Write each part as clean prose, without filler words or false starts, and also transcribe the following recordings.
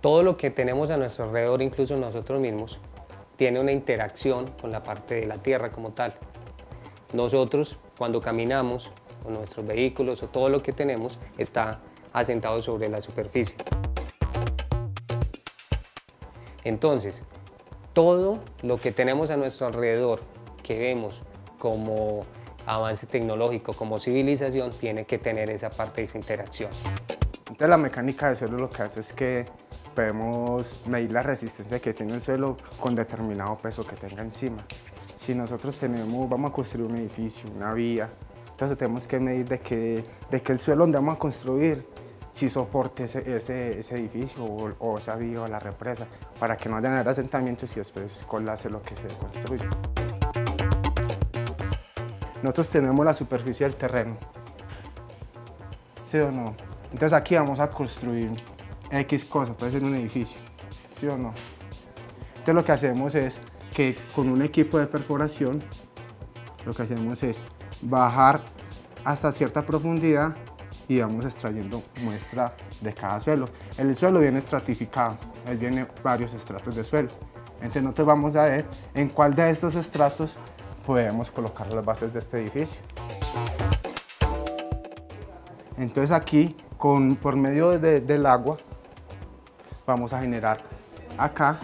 Todo lo que tenemos a nuestro alrededor, incluso nosotros mismos, tiene una interacción con la parte de la tierra como tal. Nosotros, cuando caminamos, con nuestros vehículos o todo lo que tenemos, está asentado sobre la superficie. Entonces, todo lo que tenemos a nuestro alrededor, que vemos como avance tecnológico, como civilización, tiene que tener esa parte de esa interacción. Entonces, la mecánica del suelo lo que hace es que podemos medir la resistencia que tiene el suelo con determinado peso que tenga encima. Si nosotros vamos a construir un edificio, una vía, entonces tenemos que medir de que el suelo donde vamos a construir si soporte ese edificio o esa vía o la represa, para que no haya asentamientos y después colapse lo que se construye. Nosotros tenemos la superficie del terreno, ¿sí o no? Entonces aquí vamos a construir X cosa, puede ser un edificio, ¿sí o no? Entonces lo que hacemos es que con un equipo de perforación, lo que hacemos es bajar hasta cierta profundidad y vamos extrayendo muestra de cada suelo. El suelo viene estratificado, él viene varios estratos de suelo. Entonces nosotros vamos a ver en cuál de estos estratos podemos colocar las bases de este edificio. Entonces aquí, por medio del agua, vamos a generar acá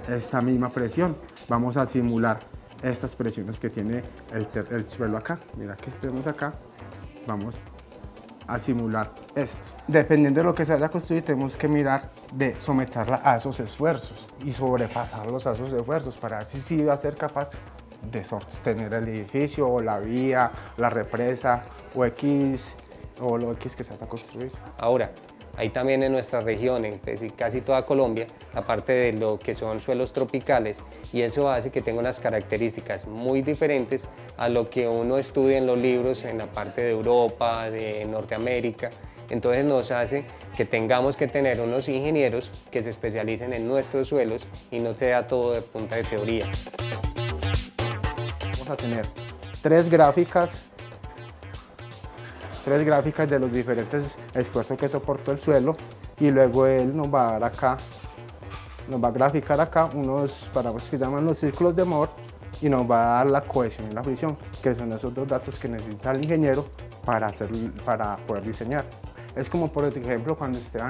esta misma presión. Vamos a simular estas presiones que tiene el suelo acá. Mira que tenemos acá, vamos a simular esto. Dependiendo de lo que se vaya a construir, tenemos que mirar de someterla a esos esfuerzos y sobrepasarlos a esos esfuerzos para ver si sí va a ser capaz de sostener el edificio o la vía, la represa o lo X que se vaya a construir. Ahora, hay también en nuestra región, en casi toda Colombia, la parte de lo que son suelos tropicales, y eso hace que tenga unas características muy diferentes a lo que uno estudia en los libros en la parte de Europa, de Norteamérica. Entonces nos hace que tengamos que tener unos ingenieros que se especialicen en nuestros suelos y no sea todo de punta de teoría. Vamos a tener tres gráficas de los diferentes esfuerzos que soportó el suelo, y luego él nos va a dar acá, nos va a graficar acá unos parámetros que llaman los círculos de Mohr y nos va a dar la cohesión y la fricción, que son esos dos datos que necesita el ingeniero para poder diseñar. Es como, por ejemplo, cuando ustedes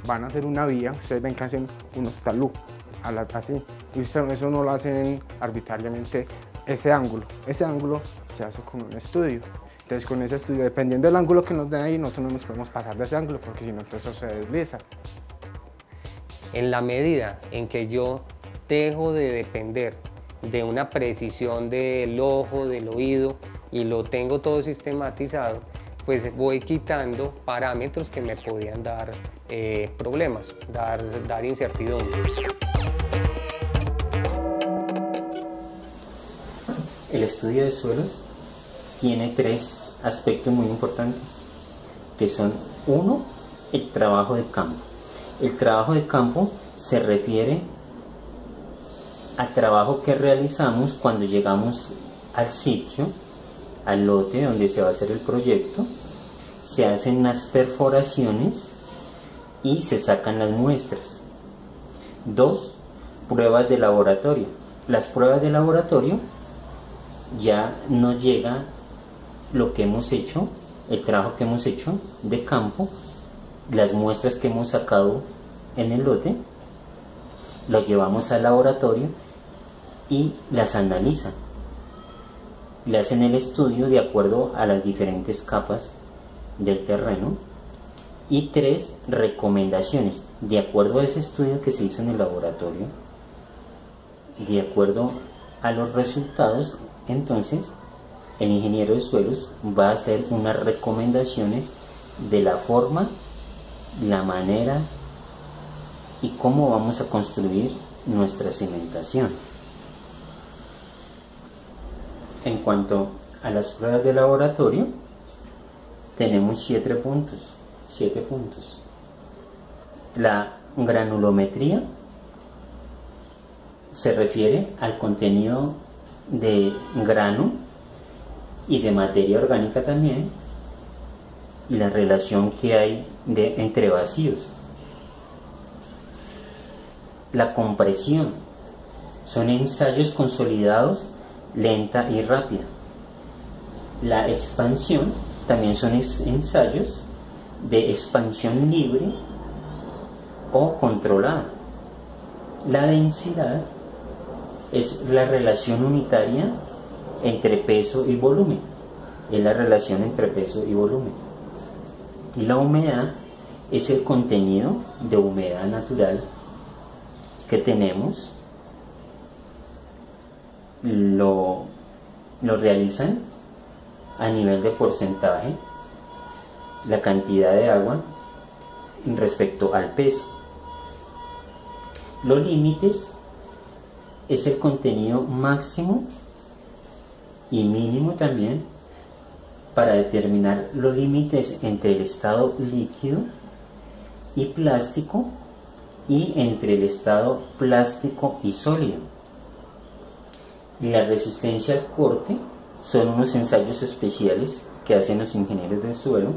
van a hacer una vía, ustedes ven que hacen unos talud, así, y eso no lo hacen arbitrariamente. Ese ángulo se hace con un estudio. Entonces con ese estudio, dependiendo del ángulo que nos den ahí, nosotros no nos podemos pasar de ese ángulo, porque si no, entonces eso se desliza. En la medida en que yo dejo de depender de una precisión del ojo, del oído, y lo tengo todo sistematizado, pues voy quitando parámetros que me podían dar problemas, dar incertidumbre. El estudio de suelos tiene tres aspectos muy importantes, que son: uno, el trabajo de campo. El trabajo de campo se refiere al trabajo que realizamos cuando llegamos al sitio, al lote donde se va a hacer el proyecto. Se hacen unas perforaciones y se sacan las muestras. Dos, pruebas de laboratorio. Las pruebas de laboratorio ya nos llega lo que hemos hecho, el trabajo que hemos hecho de campo, las muestras que hemos sacado en el lote, las llevamos al laboratorio y las analizan. Le hacen el estudio de acuerdo a las diferentes capas del terreno. Y tres, recomendaciones. De acuerdo a ese estudio que se hizo en el laboratorio, de acuerdo a los resultados, entonces el ingeniero de suelos va a hacer unas recomendaciones de la forma, la manera y cómo vamos a construir nuestra cimentación. En cuanto a las pruebas de laboratorio, tenemos 7 puntos. La granulometría se refiere al contenido de grano y de materia orgánica también, y la relación que hay entre vacíos. La compresión son ensayos consolidados, lenta y rápida. La expansión también son ensayos de expansión libre o controlada. La densidad es la relación unitaria entre peso y volumen. Es la relación entre peso y volumen. Y la humedad es el contenido de humedad natural que tenemos. Lo realizan a nivel de porcentaje, la cantidad de agua respecto al peso. Los límites es el contenido máximo y mínimo también para determinar los límites entre el estado líquido y plástico y entre el estado plástico y sólido. Y la resistencia al corte son unos ensayos especiales que hacen los ingenieros del suelo,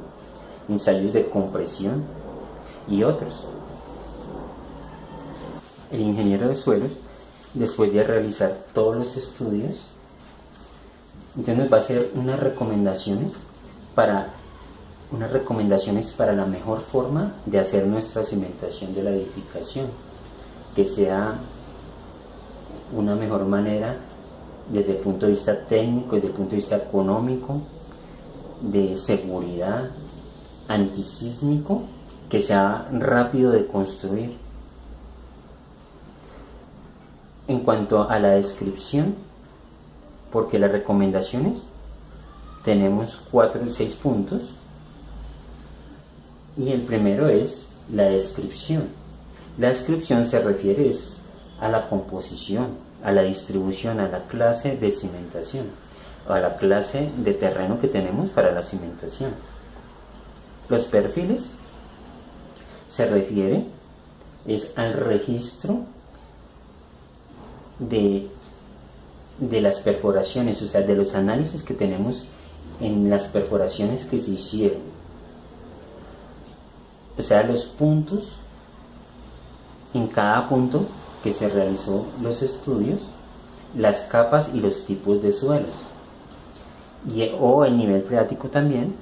ensayos de compresión y otros. El ingeniero de suelos, después de realizar todos los estudios, entonces nos va a hacer unas recomendaciones para la mejor forma de hacer nuestra cimentación de la edificación, que sea una mejor manera desde el punto de vista técnico, desde el punto de vista económico, de seguridad, antisísmico, que sea rápido de construir. En cuanto a la descripción, porque las recomendaciones tenemos 4 o 6 puntos, y el primero es la descripción. La descripción se refiere a la composición, a la distribución, a la clase de cimentación, a la clase de terreno que tenemos para la cimentación. Los perfiles se refiere al registro de las perforaciones, o sea, de los análisis que tenemos en las perforaciones que se hicieron, o sea, los puntos, en cada punto que se realizó los estudios, las capas y los tipos de suelos, o el nivel freático también,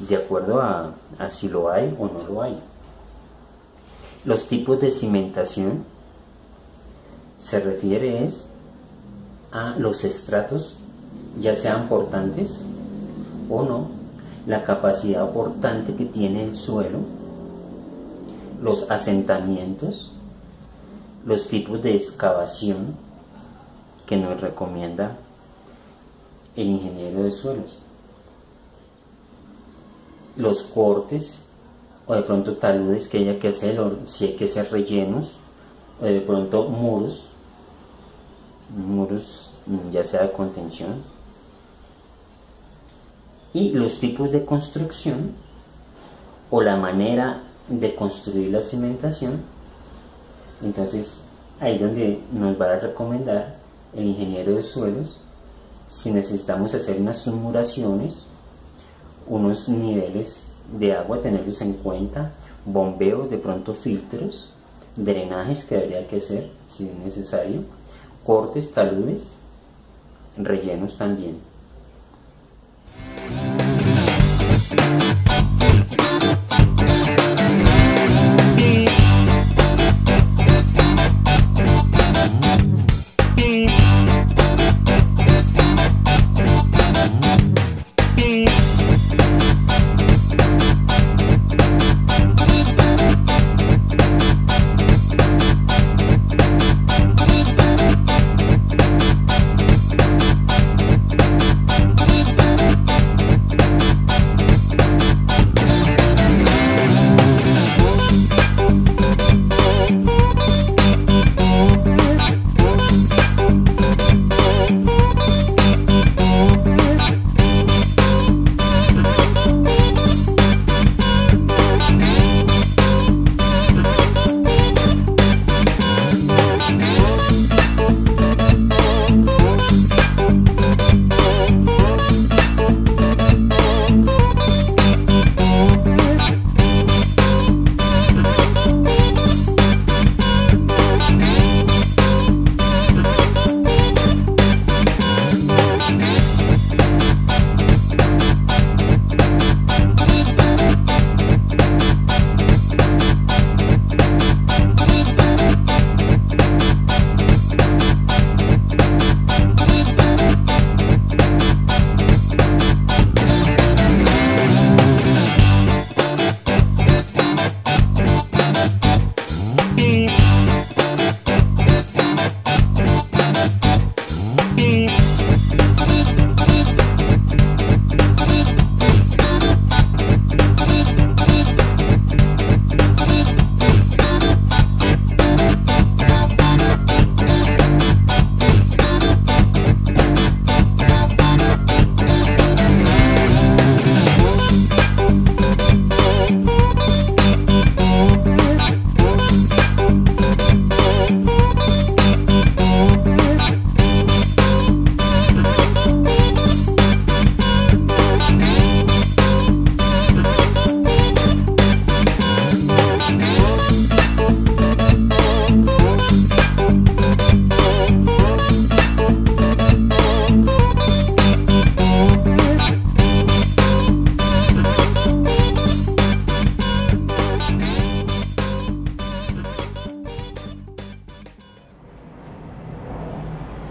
de acuerdo a si lo hay o no lo hay. Los tipos de cimentación se refiere a los estratos, ya sean portantes o no, la capacidad portante que tiene el suelo, los asentamientos, los tipos de excavación que nos recomienda el ingeniero de suelos, los cortes o de pronto taludes que haya que hacer, o si hay que hacer rellenos, o de pronto muros ya sea de contención, y los tipos de construcción o la manera de construir la cimentación. Entonces ahí es donde nos va a recomendar el ingeniero de suelos si necesitamos hacer unas submuraciones, unos niveles de agua, tenerlos en cuenta, bombeos, de pronto filtros, drenajes que habría que hacer si es necesario, cortes, taludes, rellenos también.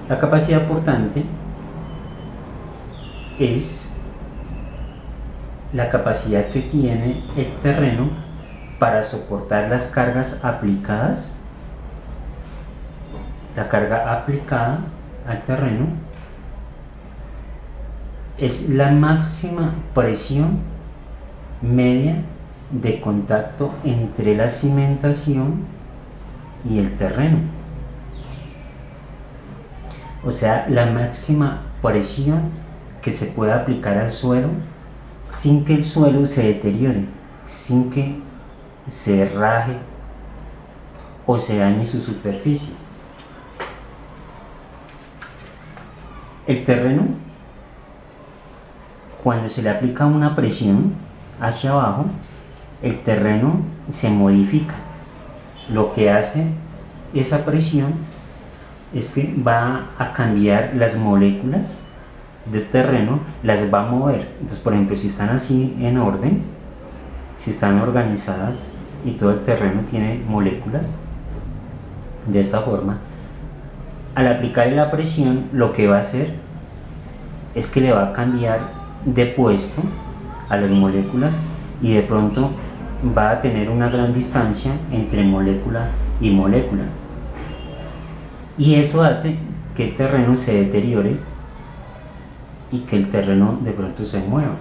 La capacidad portante es la capacidad que tiene el terreno para soportar las cargas aplicadas, la carga aplicada al terreno es la máxima presión media de contacto entre la cimentación y el terreno. O sea, la máxima presión que se pueda aplicar al suelo sin que el suelo se deteriore, sin que se raje o se dañe su superficie. El terreno, cuando se le aplica una presión hacia abajo, el terreno se modifica. Lo que hace esa presión es que va a cambiar las moléculas de terreno, las va a mover. Entonces, por ejemplo, si están así en orden, si están organizadas y todo el terreno tiene moléculas de esta forma, al aplicarle la presión, lo que va a hacer es que le va a cambiar de puesto a las moléculas y de pronto va a tener una gran distancia entre molécula y molécula, y eso hace que el terreno se deteriore y que el terreno de pronto se mueva.